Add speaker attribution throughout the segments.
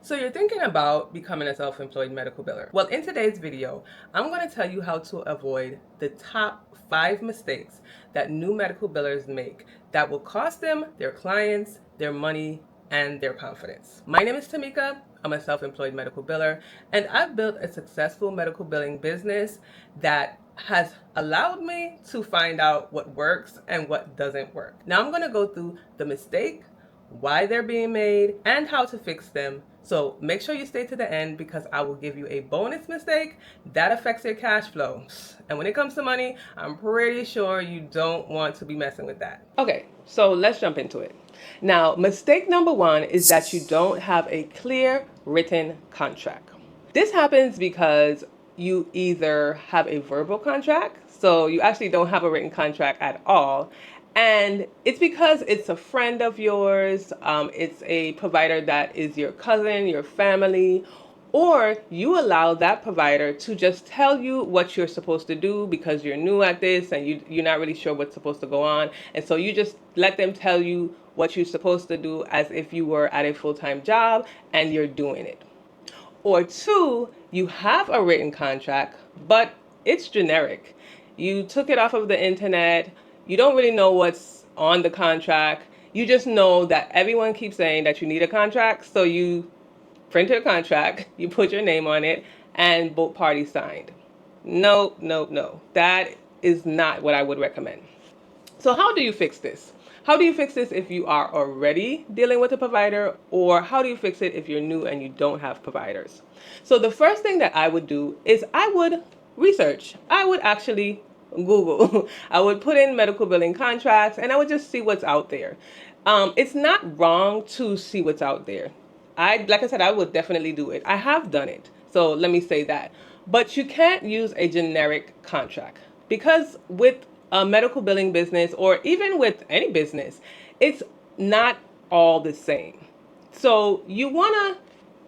Speaker 1: So you're thinking about becoming a self-employed medical biller. Well, in today's video, I'm going to tell you how to avoid the top 5 mistakes that new medical billers make that will cost them their clients, their money, and their confidence. My name is Tamika. I'm a self-employed medical biller, and I've built a successful medical billing business that has allowed me to find out what works and what doesn't work. Now I'm going to go through the mistake, why they're being made, and how to fix them. So make sure you stay to the end because I will give you a bonus mistake that affects your cash flow. And when it comes to money, I'm pretty sure you don't want to be messing with that. Okay, so let's jump into it. Now, mistake number 1 is that you don't have a clear written contract. This happens because you either have a verbal contract, so you actually don't have a written contract at all, and it's because it's a friend of yours, it's a provider that is your cousin, your family, or you allow that provider to just tell you what you're supposed to do because you're new at this and you're not really sure what's supposed to go on. And so you just let them tell you what you're supposed to do as if you were at a full-time job and you're doing it. Or 2, you have a written contract, but it's generic. You took it off of the internet. You don't really know what's on the contract. You just know that everyone keeps saying that you need a contract. So you print a contract, you put your name on it, and both parties signed. No, no, no. That is not what I would recommend. So how do you fix this? How do you fix this if you are already dealing with a provider, or how do you fix it if you're new and you don't have providers? So the first thing that I would do is I would research. I would actually Google. I would put in medical billing contracts and I would just see what's out there. It's not wrong to see what's out there. Like I said, I would definitely do it. I have done it. So let me say that. But you can't use a generic contract because with a medical billing business, or even with any business, it's not all the same. So you want to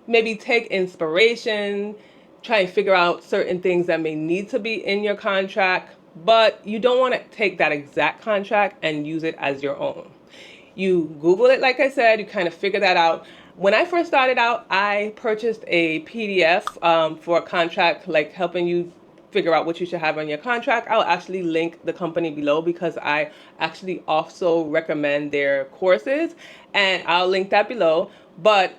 Speaker 1: maybe take inspiration, try and figure out certain things that may need to be in your contract, but you don't want to take that exact contract and use it as your own. You Google it, like I said, you kind of figure that out. When I first started out, I purchased a PDF for a contract, like helping you figure out what you should have on your contract. I'll actually link the company below because I actually also recommend their courses, and I'll link that below. But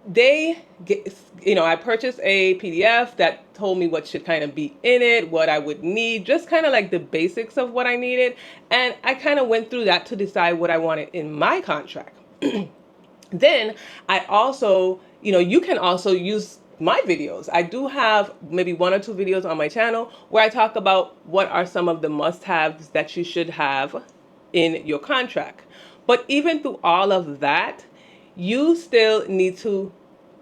Speaker 1: they get, I purchased a PDF that told me what should kind of be in it, what I would need, just kind of like the basics of what I needed. And I kind of went through that to decide what I wanted in my contract. Then I also, you can also use my videos. I do have maybe 1 or 2 videos on my channel where I talk about what are some of the must-haves that you should have in your contract. But even through all of that, you still need to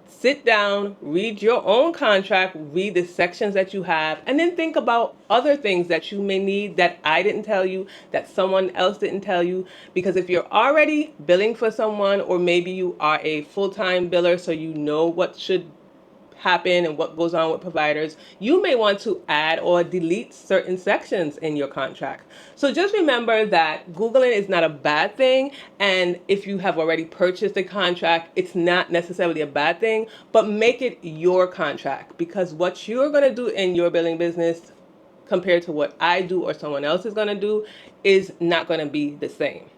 Speaker 1: sit down, read your own contract, read the sections that you have, and then think about other things that you may need that I didn't tell you, that someone else didn't tell you. Because if you're already billing for someone, or maybe you are a full-time biller, so you know what should happen and what goes on with providers, you may want to add or delete certain sections in your contract. So just remember that Googling is not a bad thing, and if you have already purchased a contract, it's not necessarily a bad thing, but make it your contract, because what you're going to do in your billing business compared to what I do or someone else is going to do is not going to be the same.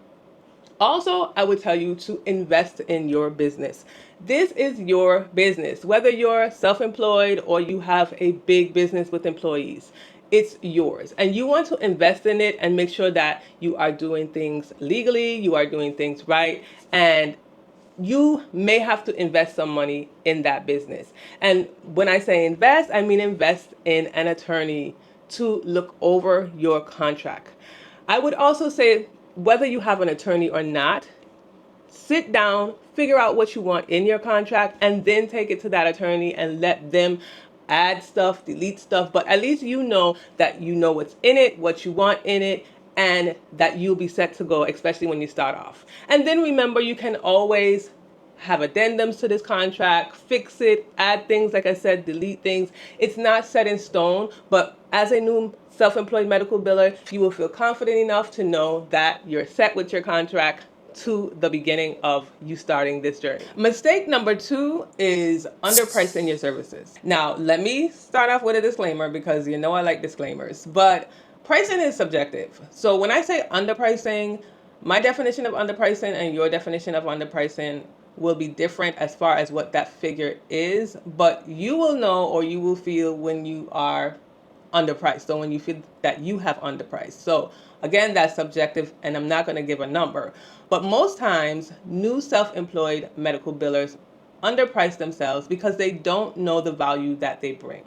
Speaker 1: Also, I would tell you to invest in your business. This is your business. Whether you're self-employed or you have a big business with employees, it's yours. And you want to invest in it and make sure that you are doing things legally, you are doing things right, and you may have to invest some money in that business. And when I say invest, I mean invest in an attorney to look over your contract. I would also say, whether you have an attorney or not, sit down, figure out what you want in your contract, and then take it to that attorney and let them add stuff, delete stuff. But at least you know that you know what's in it, what you want in it, and that you'll be set to go, especially when you start off. And then remember, you can always have addendums to this contract, fix it, add things, like I said, delete things. It's not set in stone, but as a new self-employed medical biller, you will feel confident enough to know that you're set with your contract to the beginning of you starting this journey. Mistake number 2 is underpricing your services. Now, let me start off with a disclaimer because you know I like disclaimers, but pricing is subjective. So when I say underpricing, my definition of underpricing and your definition of underpricing will be different as far as what that figure is, but you will know or you will feel when you are underpriced or when you feel that you have underpriced. So again, that's subjective and I'm not going to give a number. But most times, new self-employed medical billers underprice themselves because they don't know the value that they bring.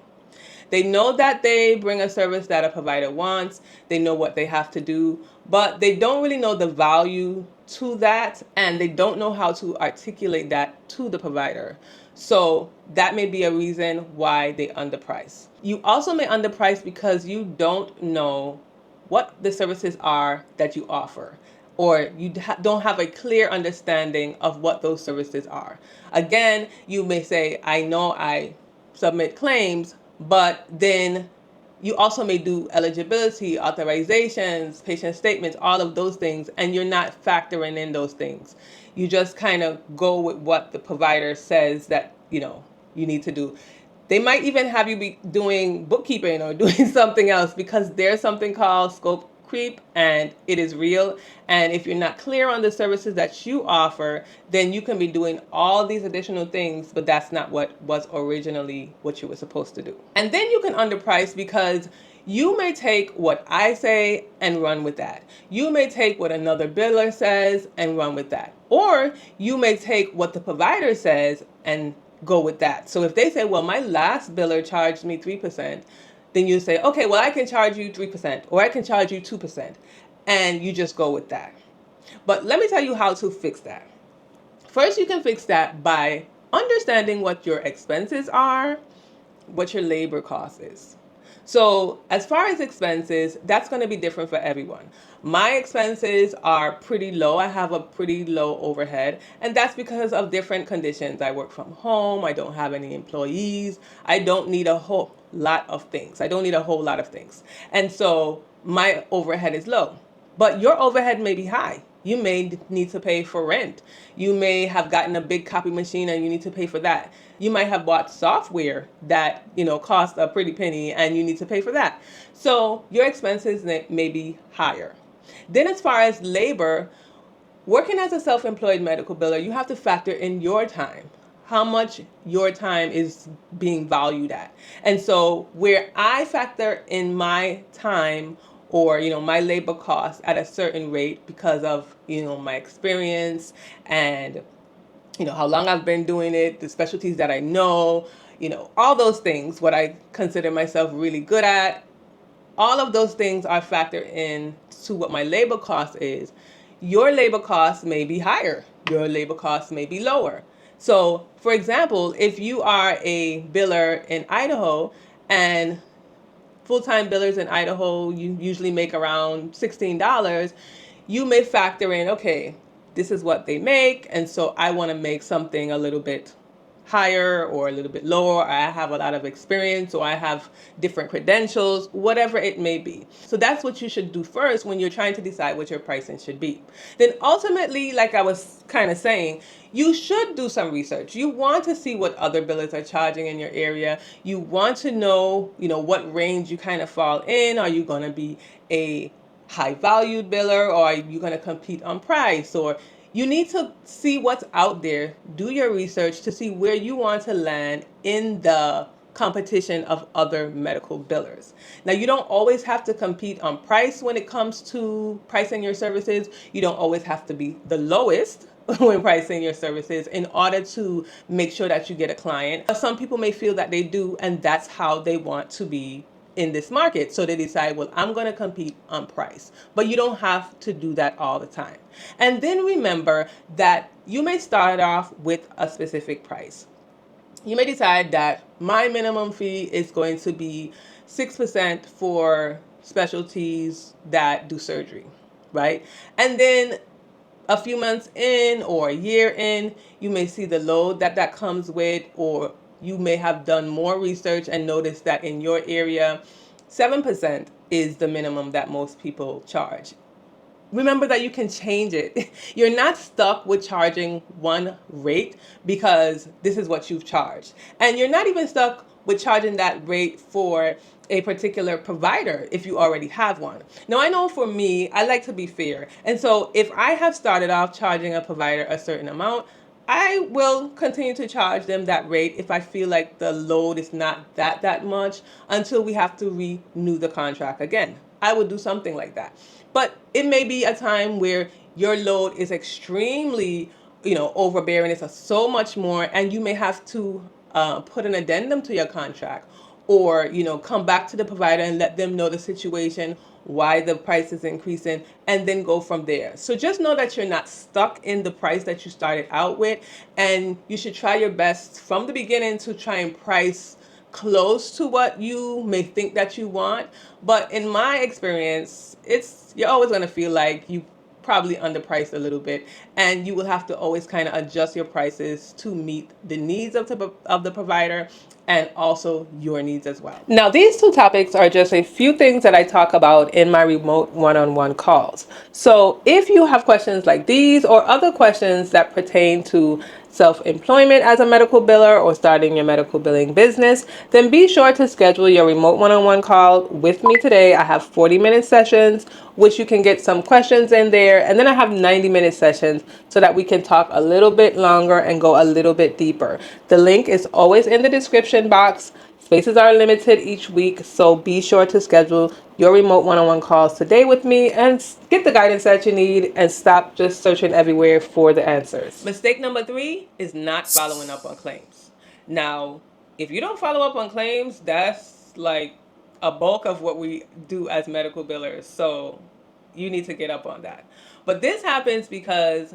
Speaker 1: They know that they bring a service that a provider wants. They know what they have to do, but they don't really know the value to that, and they don't know how to articulate that to the provider. So that may be a reason why they underprice. You also may underprice because you don't know what the services are that you offer, or you don't have a clear understanding of what those services are. Again, you may say, I know I submit claims, but then you also may do eligibility, authorizations, patient statements, all of those things, and you're not factoring in those things. You just kind of go with what the provider says that, you need to do. They might even have you be doing bookkeeping or doing something else because there's something called scope creep and it is real. And if you're not clear on the services that you offer, then you can be doing all these additional things, but that's not what was originally what you were supposed to do. And then you can underprice because you may take what I say and run with that. You may take what another biller says and run with that. Or you may take what the provider says and go with that. So if they say, well, my last biller charged me 3%, then you say, okay, well, I can charge you 3% or I can charge you 2%. And you just go with that. But let me tell you how to fix that. First, you can fix that by understanding what your expenses are, what your labor cost is. So as far as expenses, that's going to be different for everyone. My expenses are pretty low. I have a pretty low overhead, and that's because of different conditions. I work from home. I don't have any employees. I don't need a whole lot of things. And so my overhead is low, but your overhead may be high. You may need to pay for rent. You may have gotten a big copy machine and you need to pay for that. You might have bought software that, cost a pretty penny and you need to pay for that. So your expenses may be higher. Then as far as labor, working as a self-employed medical biller, you have to factor in your time, how much your time is being valued at. And so where I factor in my time or my labor costs at a certain rate because of my experience and how long I've been doing it, the specialties that I know, all those things, what I consider myself really good at, all of those things are factored in to what my labor cost is. Your labor costs may be higher. Your labor costs may be lower. So, for example, if you are a biller in Idaho and full-time billers in Idaho, you usually make around $16. You may factor in, okay, this is what they make, and so I want to make something a little bit higher or a little bit lower. I have a lot of experience or I have different credentials, whatever it may be. So that's what you should do first when you're trying to decide what your pricing should be. Then ultimately, like I was kind of saying, you should do some research. You want to see what other billers are charging in your area. You want to know, what range you kind of fall in. Are you going to be a high valued biller or are you going to compete on price? Or you need to see what's out there, do your research to see where you want to land in the competition of other medical billers. Now, you don't always have to compete on price when it comes to pricing your services. You don't always have to be the lowest when pricing your services in order to make sure that you get a client. Some people may feel that they do, and that's how they want to be in this market. So they decide, well, I'm going to compete on price. But you don't have to do that all the time. And then remember that you may start off with a specific price. You may decide that my minimum fee is going to be 6% for specialties that do surgery, right? And then a few months in or a year in, you may see the load that comes with, or you may have done more research and noticed that in your area, 7% is the minimum that most people charge. remember that you can change it. You're not stuck with charging one rate because this is what you've charged. And you're not even stuck with charging that rate for a particular provider if you already have one. Now, I know for me, I like to be fair. And so if I have started off charging a provider a certain amount, I will continue to charge them that rate if I feel like the load is not that much until we have to renew the contract again. I would do something like that. But it may be a time where your load is extremely, overbearing. It's so much more, and you may have to put an addendum to your contract, or come back to the provider and let them know the situation, why the price is increasing, and then go from there. So just know that you're not stuck in the price that you started out with, and you should try your best from the beginning to try and price close to what you may think that you want. But in my experience, you're always going to feel like you probably underpriced a little bit, and you will have to always kind of adjust your prices to meet the needs of the provider and also your needs as well. Now, these two topics are just a few things that I talk about in my remote one-on-one calls. So if you have questions like these or other questions that pertain to self-employment as a medical biller or starting your medical billing business, then be sure to schedule your remote one-on-one call with me today. I have 40-minute sessions, which you can get some questions in there. And then I have 90-minute sessions so that we can talk a little bit longer and go a little bit deeper. The link is always in the description box. Spaces are limited each week, so be sure to schedule your remote one-on-one calls today with me and get the guidance that you need and stop just searching everywhere for the answers. Mistake number 3 is not following up on claims. Now, if you don't follow up on claims, that's like a bulk of what we do as medical billers. So you need to get up on that. But this happens because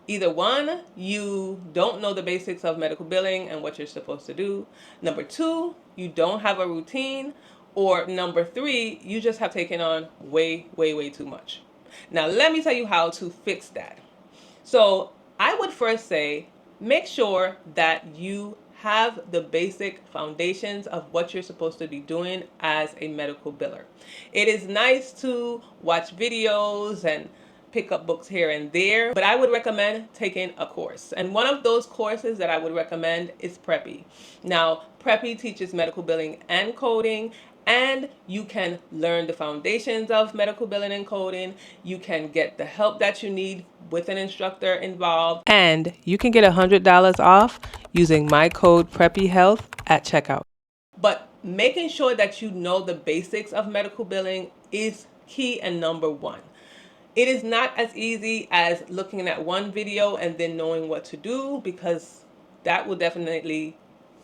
Speaker 1: either one, you don't know the basics of medical billing and what you're supposed to do. Number 2, you don't have a routine. Or number 3, you just have taken on way too much. Now, let me tell you how to fix that. So I would first say, make sure that you have the basic foundations of what you're supposed to be doing as a medical biller. It is nice to watch videos and pick up books here and there, but I would recommend taking a course. And one of those courses that I would recommend is Preppy. Now, Preppy teaches medical billing and coding, and you can learn the foundations of medical billing and coding. You can get the help that you need with an instructor involved. And you can get $100 off using my code PreppyHealth at checkout. But making sure that you know the basics of medical billing is key and number 1. It is not as easy as looking at one video and then knowing what to do, because that will definitely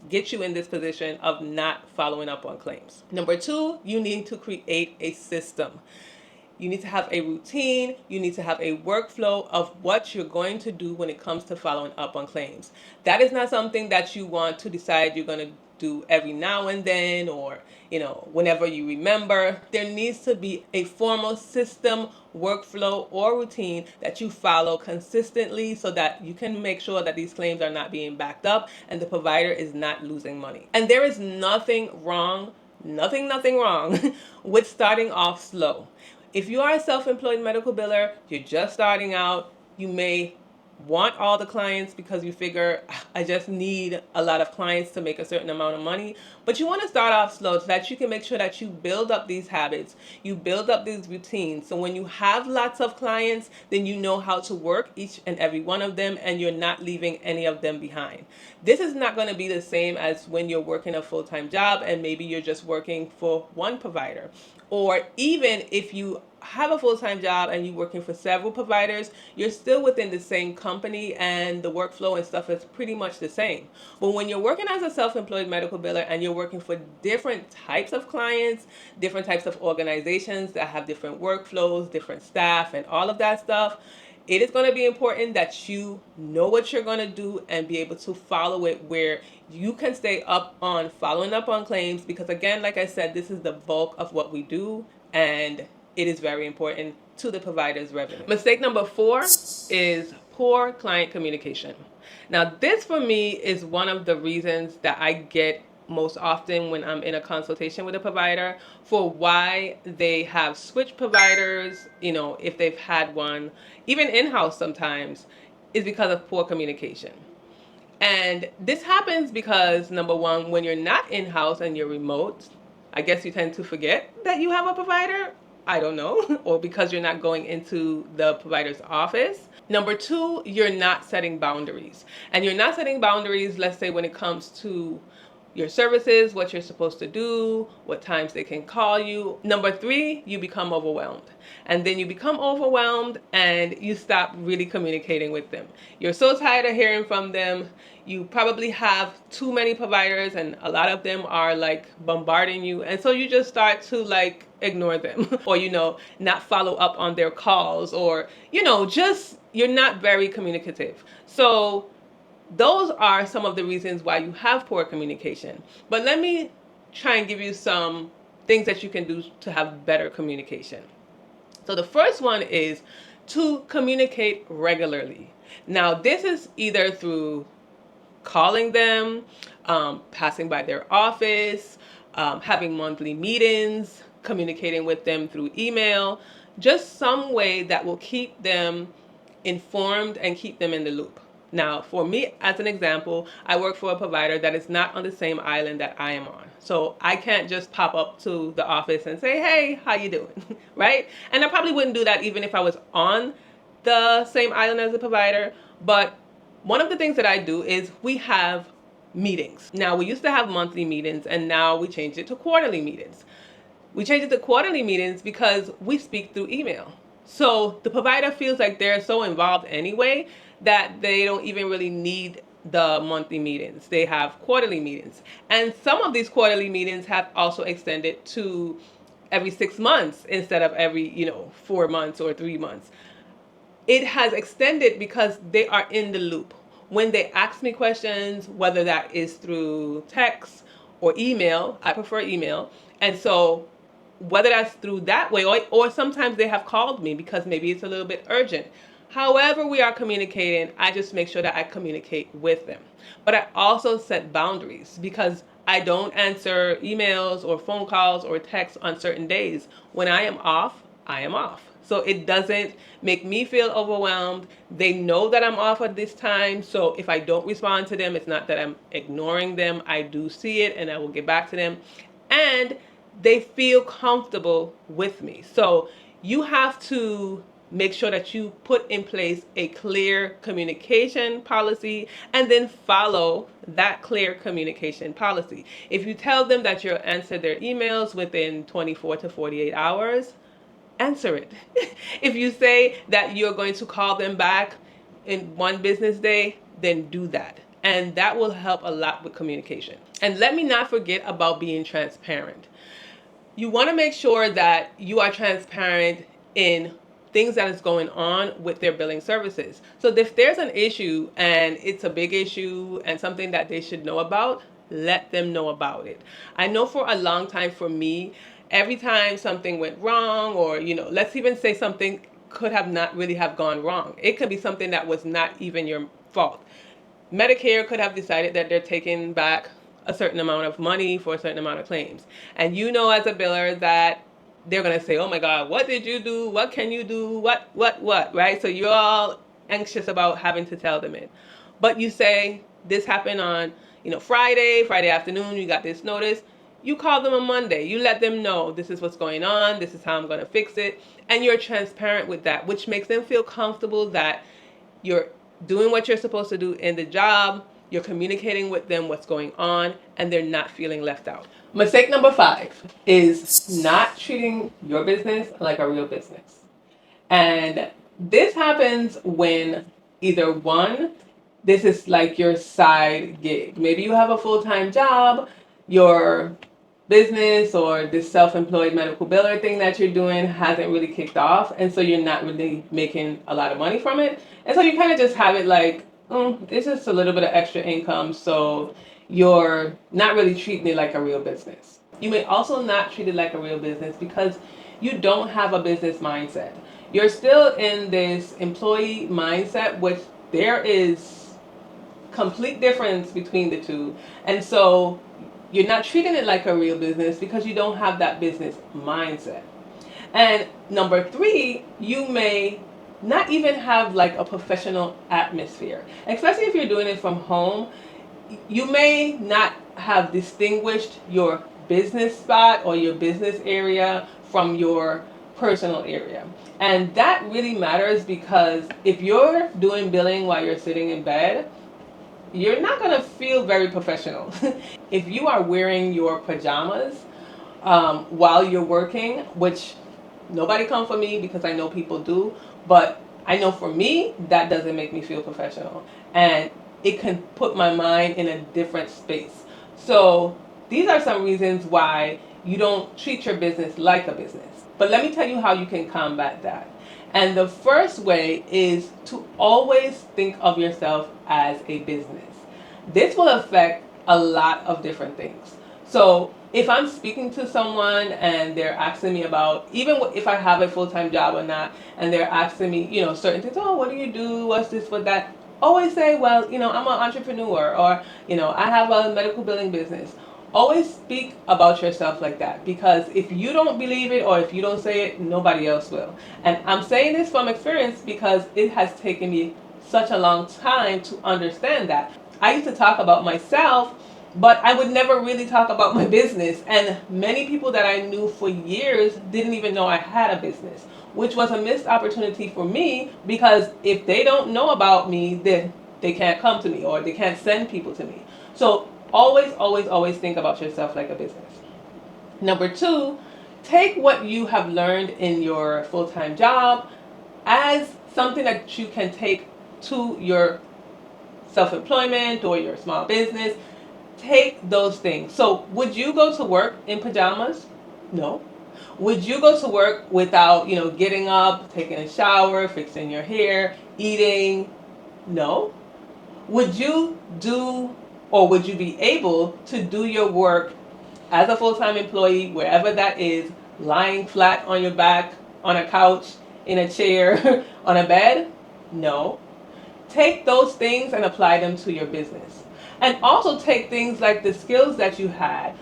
Speaker 1: get you in this position of not following up on claims. Number 2, you need to create a system. You need to have a routine. You need to have a workflow of what you're going to do when it comes to following up on claims. That is not something that you want to decide you're going to do every now and then, or whenever you remember. There needs to be a formal system, workflow, or routine that you follow consistently so that you can make sure that these claims are not being backed up and the provider is not losing money. And there is nothing wrong with starting off slow. If you are a self-employed medical biller, you're just starting out, you may want all the clients because you figure, I just need a lot of clients to make a certain amount of money. But you want to start off slow so that you can make sure that you build up these habits, you build up these routines. So when you have lots of clients, then you know how to work each and every one of them, and you're not leaving any of them behind. This is not going to be the same as when you're working a full-time job and maybe you're just working for one provider. Or even if you have a full-time job and you're working for several providers, you're still within the same company and the workflow and stuff is pretty much the same. But when you're working as a self-employed medical biller and you're working for different types of clients, different types of organizations that have different workflows, different staff, and all of that stuff, it is going to be important that you know what you're going to do and be able to follow it, where you can stay up on following up on claims, because again, like I said, this is the bulk of what we do and it is very important to the provider's revenue. Mistake number 4 is poor client communication. Now, this for me is one of the reasons that I get most often when I'm in a consultation with a provider for why they have switched providers, if they've had one, even in-house sometimes, is because of poor communication. And this happens because, number one, when you're not in-house and you're remote, I guess you tend to forget that you have a provider. I don't know. Or because you're not going into the provider's office. Number two, you're not setting boundaries. And you're not setting boundaries, let's say, when it comes to your services, what you're supposed to do, what times they can call you. Number three, you become overwhelmed. And then you become overwhelmed and you stop really communicating with them. You're so tired of hearing from them. You probably have too many providers and a lot of them are like bombarding you. And so you just start to like ignore them or, not follow up on their calls or, just you're not very communicative. So those are some of the reasons why you have poor communication. But let me try and give you some things that you can do to have better communication. So the first one is to communicate regularly. Now, this is either through calling them, passing by their office, having monthly meetings, communicating with them through email, just some way that will keep them informed and keep them in the loop. Now, for me, as an example, I work for a provider that is not on the same island that I am on. So I can't just pop up to the office and say, hey, how you doing? Right? And I probably wouldn't do that even if I was on the same island as the provider. But one of the things that I do is we have meetings. Now, we used to have monthly meetings and now we changed it to quarterly meetings. We changed it to quarterly meetings because we speak through email. So the provider feels like they're so involved anyway that they don't even really need the monthly meetings. They have quarterly meetings. And some of these quarterly meetings have also extended to every 6 months instead of every, 4 months or 3 months. It has extended because they are in the loop. When they ask me questions, whether that is through text or email, I prefer email. And so whether that's through that way or sometimes they have called me because maybe it's a little bit urgent. However we are communicating, I just make sure that I communicate with them. But I also set boundaries because I don't answer emails or phone calls or texts on certain days. When I am off, I am off. So it doesn't make me feel overwhelmed. They know that I'm off at this time. So if I don't respond to them, it's not that I'm ignoring them. I do see it and I will get back to them. And they feel comfortable with me. So you have to make sure that you put in place a clear communication policy and then follow that clear communication policy. If you tell them that you'll answer their emails within 24 to 48 hours, answer it. If you say that you're going to call them back in 1 business day, then do that. And that will help a lot with communication. And let me not forget about being transparent. You want to make sure that you are transparent in things that is going on with their billing services. So if there's an issue and it's a big issue and something that they should know about, let them know about it. I know for a long time for me, every time something went wrong or, let's even say something could have not really have gone wrong. It could be something that was not even your fault. Medicare could have decided that they're taking back a certain amount of money for a certain amount of claims. And as a biller that they're going to say, oh my God, what did you do? What can you do? What, right? So you're all anxious about having to tell them it. But you say, this happened on, Friday afternoon, you got this notice. You call them on Monday. You let them know this is what's going on. This is how I'm going to fix it. And you're transparent with that, which makes them feel comfortable that you're doing what you're supposed to do in the job. You're communicating with them what's going on, and they're not feeling left out. Mistake number 5 is not treating your business like a real business. And this happens when either one, this is like your side gig. Maybe you have a full-time job, your business or this self-employed medical biller thing that you're doing hasn't really kicked off, and so you're not really making a lot of money from it. And so you kind of just have it like, this is a little bit of extra income, so you're not really treating it like a real business. You may also not treat it like a real business because you don't have a business mindset. You're still in this employee mindset, which there is complete difference between the two. And so You're not treating it like a real business because you don't have that business mindset. And number three, you may not even have like a professional atmosphere, especially if you're doing it from home. You may not have distinguished your business spot or your business area from your personal area. And that really matters because if you're doing billing while you're sitting in bed, you're not going to feel very professional. If you are wearing your pajamas while you're working, which nobody come for me because I know people do, but I know for me, that doesn't make me feel professional. And it can put my mind in a different space. So these are some reasons why you don't treat your business like a business. But let me tell you how you can combat that. And the first way is to always think of yourself as a business. This will affect a lot of different things. So if I'm speaking to someone and they're asking me about, even if I have a full-time job or not, and they're asking me, certain things, oh, what do you do? What's this, what that? Always say, well, I'm an entrepreneur, or, I have a medical billing business. Always speak about yourself like that, because if you don't believe it or if you don't say it, nobody else will. And I'm saying this from experience because it has taken me such a long time to understand that. I used to talk about myself, but I would never really talk about my business. And many people that I knew for years didn't even know I had a business, which was a missed opportunity for me, because if they don't know about me, then they can't come to me or they can't send people to me. So always, always, always think about yourself like a business. Number two, take what you have learned in your full-time job as something that you can take to your self-employment or your small business. Take those things. So would you go to work in pajamas? No. Would you go to work without, getting up, taking a shower, fixing your hair, eating? No. Would you do, or would you be able to do your work as a full-time employee, wherever that is, lying flat on your back, on a couch, in a chair, on a bed? No. Take those things and apply them to your business. And also take things like the skills that you had,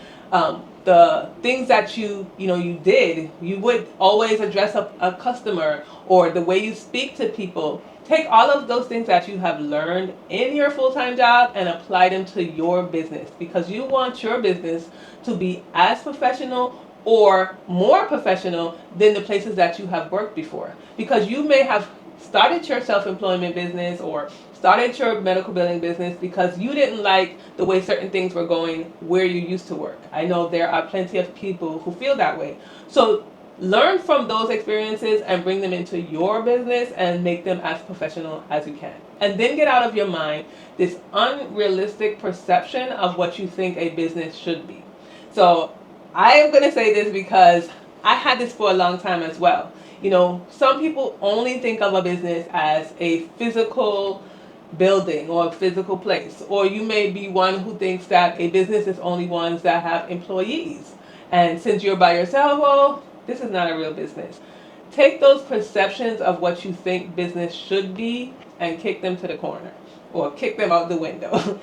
Speaker 1: the things that you did. You would always address a customer, or the way you speak to people. Take all of those things that you have learned in your full-time job and apply them to your business, because you want your business to be as professional or more professional than the places that you have worked before. Because you may have started your self-employment business or started your medical billing business because you didn't like the way certain things were going where you used to work. I know there are plenty of people who feel that way. So learn from those experiences and bring them into your business and make them as professional as you can. And then get out of your mind this unrealistic perception of what you think a business should be. So I am going to say this because I had this for a long time as well. Some people only think of a business as a physical building or a physical place. Or you may be one who thinks that a business is only ones that have employees. And since you're by yourself, well, this is not a real business. Take those perceptions of what you think business should be and kick them to the corner or kick them out the window.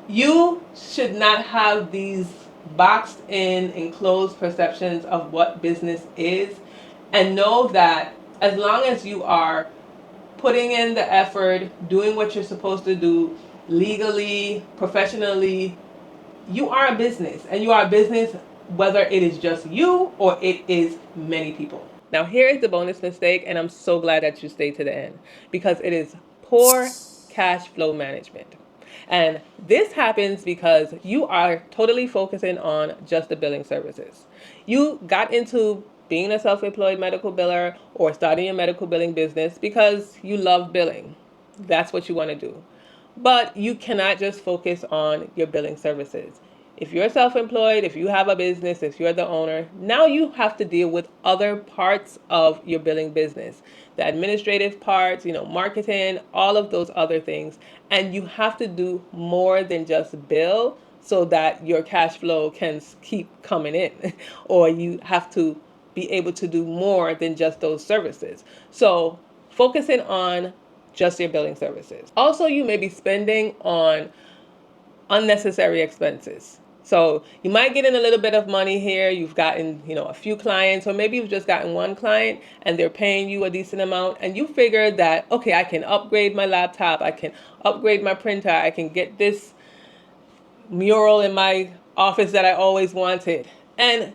Speaker 1: You should not have these boxed in, enclosed perceptions of what business is, and know that as long as you are putting in the effort, doing what you're supposed to do legally, professionally, you are a business, and you are a business whether it is just you or it is many people. Now, here is the bonus mistake, and I'm so glad that you stayed to the end, because it is poor cash flow management. And this happens because you are totally focusing on just the billing services. You got into being a self-employed medical biller or starting a medical billing business because you love billing. That's what you want to do. But you cannot just focus on your billing services. If you're self-employed, if you have a business, if you're the owner, now you have to deal with other parts of your billing business. The administrative parts, marketing, all of those other things. And you have to do more than just bill so that your cash flow can keep coming in. Or you have to be able to do more than just those services. So focusing on just your billing services. Also, you may be spending on unnecessary expenses. So you might get in a little bit of money here. You've gotten, a few clients, or maybe you've just gotten one client and they're paying you a decent amount, and you figure that, okay, I can upgrade my laptop, I can upgrade my printer, I can get this mural in my office that I always wanted. And,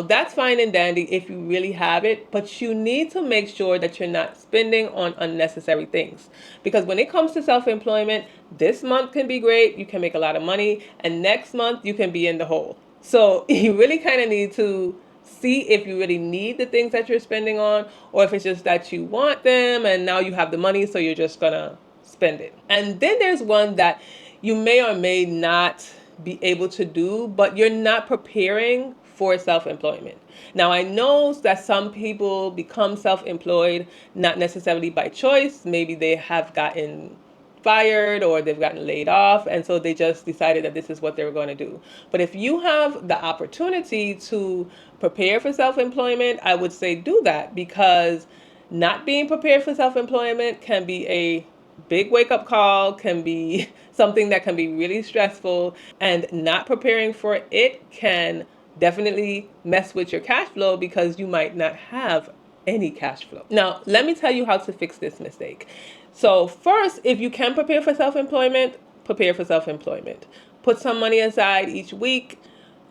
Speaker 1: that's fine and dandy if you really have it, but you need to make sure that you're not spending on unnecessary things. Because when it comes to self-employment, this month can be great, you can make a lot of money, and next month you can be in the hole. So you really kind of need to see if you really need the things that you're spending on, or if it's just that you want them and now you have the money, so you're just gonna spend it. And then there's one that you may or may not be able to do, but you're not preparing for self-employment. Now, I know that some people become self-employed not necessarily by choice. Maybe they have gotten fired or they've gotten laid off, and so they just decided that this is what they were going to do. But if you have the opportunity to prepare for self-employment, I would say do that, because not being prepared for self-employment can be a big wake up call, can be something that can be really stressful, and not preparing for it can definitely mess with your cash flow because you might not have any cash flow. Now, let me tell you how to fix this mistake. So, first, if you can prepare for self employment, prepare for self employment. Put some money aside each week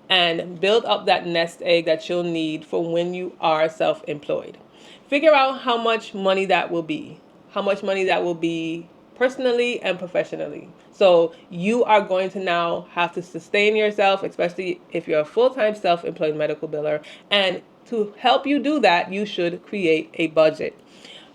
Speaker 1: and build up that nest egg that you'll need for when you are self employed. Figure out how much money that will be, personally and professionally. So you are going to now have to sustain yourself, especially if you're a full-time self-employed medical biller. And to help you do that, you should create a budget.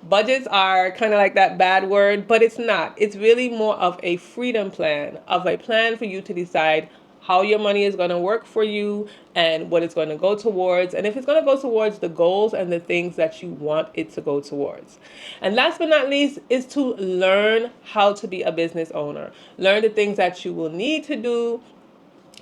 Speaker 1: Budgets are kind of like that bad word, but it's not. It's really more of a freedom plan, of a plan for you to decide how your money is going to work for you and what it's going to go towards, and if it's going to go towards the goals and the things that you want it to go towards. And last but not least is to learn how to be a business owner. Learn the things that you will need to do.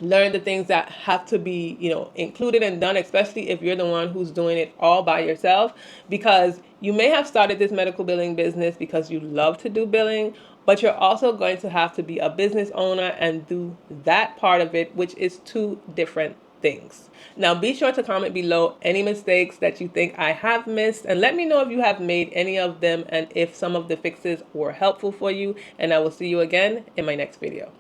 Speaker 1: Learn the things that have to be, included and done, especially if you're the one who's doing it all by yourself, because you may have started this medical billing business because you love to do billing, but you're also going to have to be a business owner and do that part of it, which is two different things. Now, be sure to comment below any mistakes that you think I have missed, and let me know if you have made any of them and if some of the fixes were helpful for you, and I will see you again in my next video.